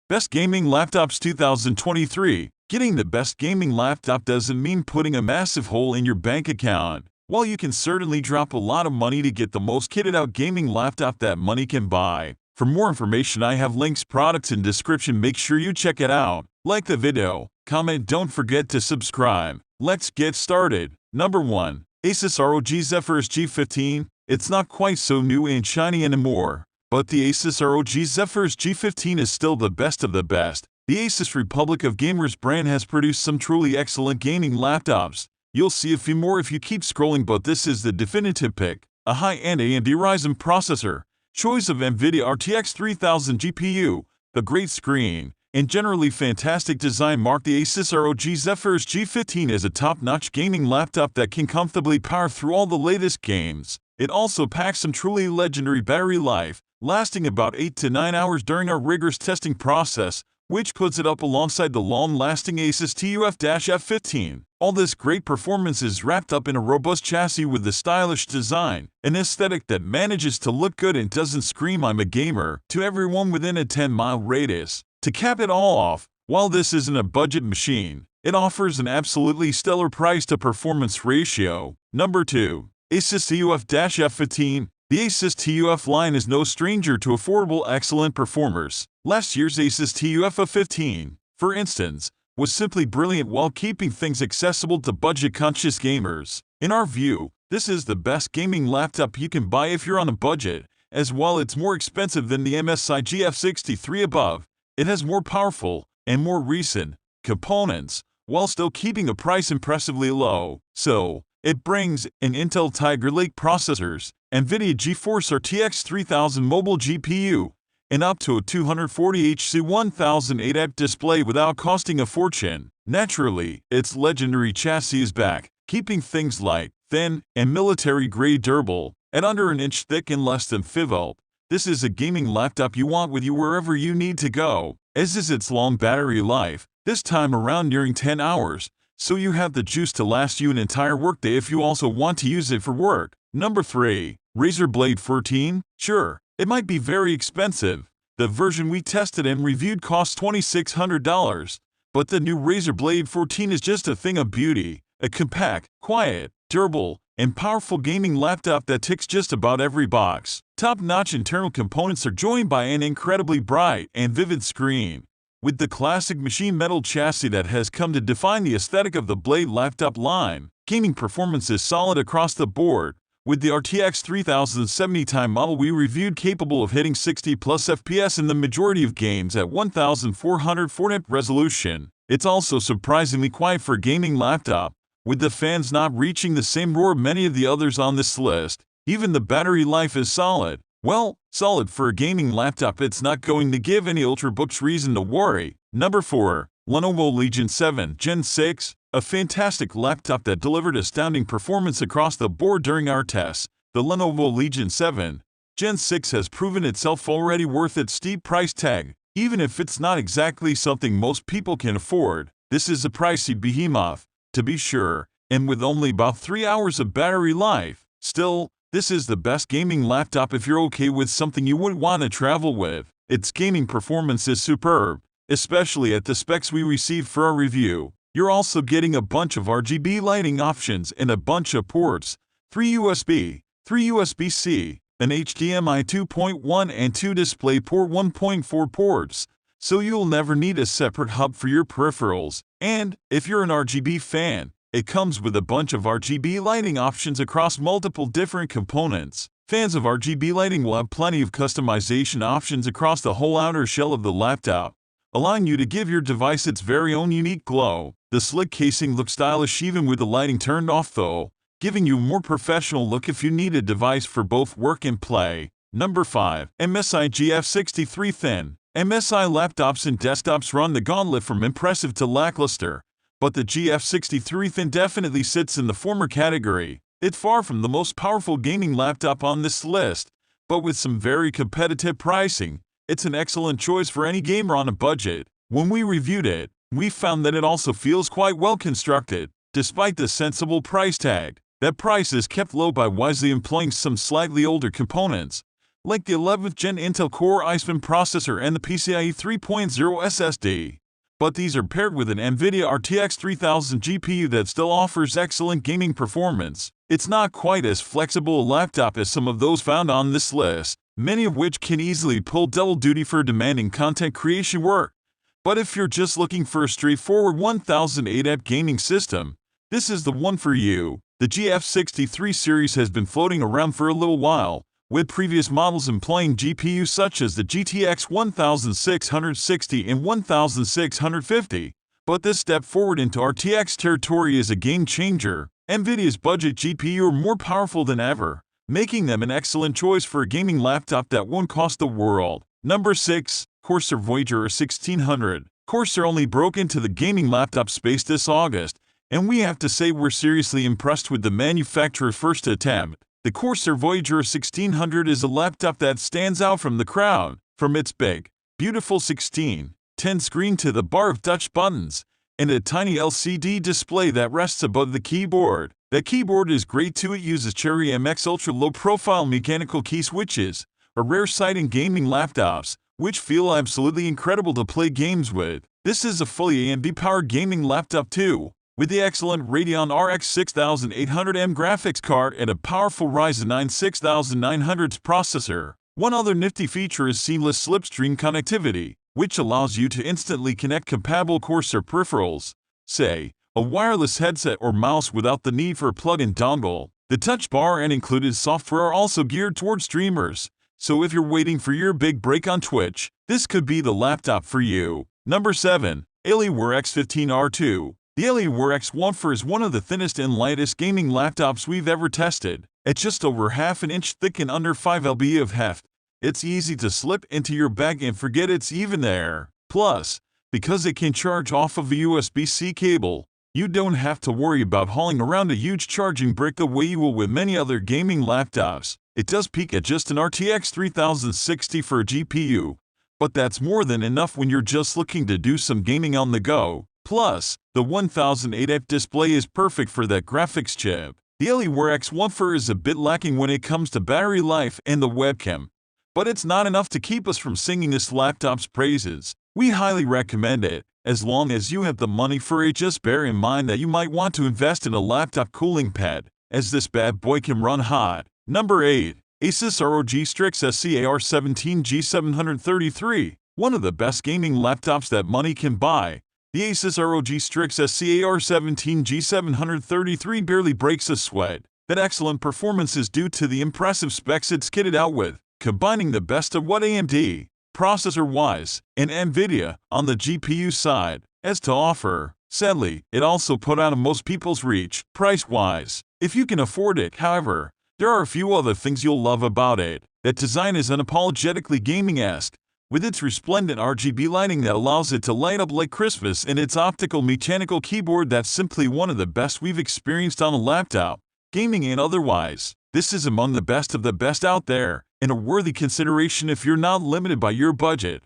Best Gaming Laptops 2023. Getting the best gaming laptop doesn't mean putting a massive hole in your bank account. While you can certainly drop a lot of money to get the most kitted out gaming laptop that money can buy. For more information, I have links, products in description. Make sure you check it out. Like the video, comment, don't forget to subscribe. Let's get started. Number 1. Asus ROG Zephyrus G15. It's not quite so new and shiny anymore, but the Asus ROG Zephyrus G15 is still the best of the best. The Asus Republic of Gamers brand has produced some truly excellent gaming laptops. You'll see a few more if you keep scrolling, but this is the definitive pick. A high-end AMD Ryzen processor, choice of NVIDIA RTX 3000 GPU, the great screen, and generally fantastic design mark the Asus ROG Zephyrus G15 as a top-notch gaming laptop that can comfortably power through all the latest games. It also packs some truly legendary battery life, lasting about 8 to 9 hours during our rigorous testing process, which puts it up alongside the long-lasting Asus TUF Dash F15. All this great performance is wrapped up in a robust chassis with a stylish design, an aesthetic that manages to look good and doesn't scream "I'm a gamer" to everyone within a 10-mile radius. To cap it all off, while this isn't a budget machine, it offers an absolutely stellar price-to-performance ratio. Number 2. Asus TUF Dash F15. The Asus TUF line is no stranger to affordable, excellent performers. Last year's Asus TUF F15, for instance, was simply brilliant while keeping things accessible to budget-conscious gamers. In our view, this is the best gaming laptop you can buy if you're on a budget, as while it's more expensive than the MSI GF63 above, it has more powerful and more recent components, while still keeping the price impressively low. So, it brings an Intel Tiger Lake processors, NVIDIA GeForce RTX 3000 mobile GPU, and up to a 240Hz 1008 display without costing a fortune. Naturally, its legendary chassis is back, keeping things light, thin, and military-grade durable, at under an inch thick and less than 5V. This is a gaming laptop you want with you wherever you need to go, as is its long battery life, this time around nearing 10 hours, so you have the juice to last you an entire workday if you also want to use it for work. Number 3. Razer Blade 14. Sure, it might be very expensive. The version we tested and reviewed cost $2,600, but the new Razer Blade 14 is just a thing of beauty, a compact, quiet, durable, and powerful gaming laptop that ticks just about every box. Top-notch internal components are joined by an incredibly bright and vivid screen, with the classic machine metal chassis that has come to define the aesthetic of the Blade laptop line. Gaming performance is solid across the board, with the RTX 3070 Ti model we reviewed capable of hitting 60+ FPS in the majority of games at 1440p resolution. It's also surprisingly quiet for a gaming laptop, with the fans not reaching the same roar many of the others on this list. Even the battery life is solid. Well, solid for a gaming laptop. It's not going to give any ultrabooks reason to worry. Number 4. Lenovo Legion 7 Gen 6. A fantastic laptop that delivered astounding performance across the board during our tests. The Lenovo Legion 7 Gen 6 has proven itself already worth its steep price tag, even if it's not exactly something most people can afford. This is a pricey behemoth, to be sure, and with only about 3 hours of battery life. Still, this is the best gaming laptop if you're okay with something you wouldn't want to travel with. Its gaming performance is superb, especially at the specs we received for our review. You're also getting a bunch of RGB lighting options and a bunch of ports, 3 USB, 3 USB-C, an HDMI 2.1 and 2 DisplayPort 1.4 ports, so you'll never need a separate hub for your peripherals. And, if you're an RGB fan, it comes with a bunch of RGB lighting options across multiple different components. Fans of RGB lighting will have plenty of customization options across the whole outer shell of the laptop, allowing you to give your device its very own unique glow. The slick casing looks stylish even with the lighting turned off though, giving you a more professional look if you need a device for both work and play. Number 5. MSI GF63 Thin. MSI laptops and desktops run the gauntlet from impressive to lackluster, but the GF63 Thin definitely sits in the former category. It's far from the most powerful gaming laptop on this list, but with some very competitive pricing, it's an excellent choice for any gamer on a budget. When we reviewed it, we found that it also feels quite well constructed, despite the sensible price tag. That price is kept low by wisely employing some slightly older components, like the 11th Gen Intel Core i7 processor and the PCIe 3.0 SSD. But these are paired with an NVIDIA RTX 3000 GPU that still offers excellent gaming performance. It's not quite as flexible a laptop as some of those found on this list, many of which can easily pull double duty for demanding content creation work. But if you're just looking for a straightforward 1080p gaming system, this is the one for you. The GF63 series has been floating around for a little while, with previous models employing GPUs such as the GTX 1660 and 1650. But this step forward into RTX territory is a game changer. NVIDIA's budget GPU are more powerful than ever, making them an excellent choice for a gaming laptop that won't cost the world. Number 6. Corsair Voyager 1600. Corsair only broke into the gaming laptop space this August, and we have to say we're seriously impressed with the manufacturer's first attempt. The Corsair Voyager 1600 is a laptop that stands out from the crowd, from its big, beautiful 16:10 screen to the bar of touch buttons, and a tiny LCD display that rests above the keyboard. The keyboard is great too. It uses Cherry MX Ultra low-profile mechanical key switches, a rare sight in gaming laptops, which feel absolutely incredible to play games with. This is a fully AMD-powered gaming laptop too, with the excellent Radeon RX 6800M graphics card and a powerful Ryzen 9 6900 processor. One other nifty feature is seamless slipstream connectivity, which allows you to instantly connect compatible Corsair peripherals, say, a wireless headset or mouse without the need for a plug-in dongle. The touch bar and included software are also geared towards streamers, so if you're waiting for your big break on Twitch, this could be the laptop for you. Number 7. Alienware X15 R2. The Alienware X15 is one of the thinnest and lightest gaming laptops we've ever tested. At just over half an inch thick and under 5 lb of heft, it's easy to slip into your bag and forget it's even there. Plus, because it can charge off of a USB-C cable, you don't have to worry about hauling around a huge charging brick the way you will with many other gaming laptops. It does peak at just an RTX 3060 for a GPU, but that's more than enough when you're just looking to do some gaming on the go. Plus, the 1080p display is perfect for that graphics chip. The Alienware X15 is a bit lacking when it comes to battery life and the webcam, but it's not enough to keep us from singing this laptop's praises. We highly recommend it, as long as you have the money for it. Just bear in mind that you might want to invest in a laptop cooling pad, as this bad boy can run hot. Number 8. Asus ROG Strix SCAR17 G733. One of the best gaming laptops that money can buy. The Asus ROG Strix SCAR17 G733 barely breaks a sweat. That excellent performance is due to the impressive specs it's kitted out with, combining the best of what AMD, processor-wise, and NVIDIA, on the GPU side, has to offer. Sadly, it also put out of most people's reach, price-wise. If you can afford it, however, there are a few other things you'll love about it. That design is unapologetically gaming-esque, with its resplendent RGB lighting that allows it to light up like Christmas, and its optical mechanical keyboard that's simply one of the best we've experienced on a laptop, gaming and otherwise. This is among the best of the best out there, and a worthy consideration if you're not limited by your budget.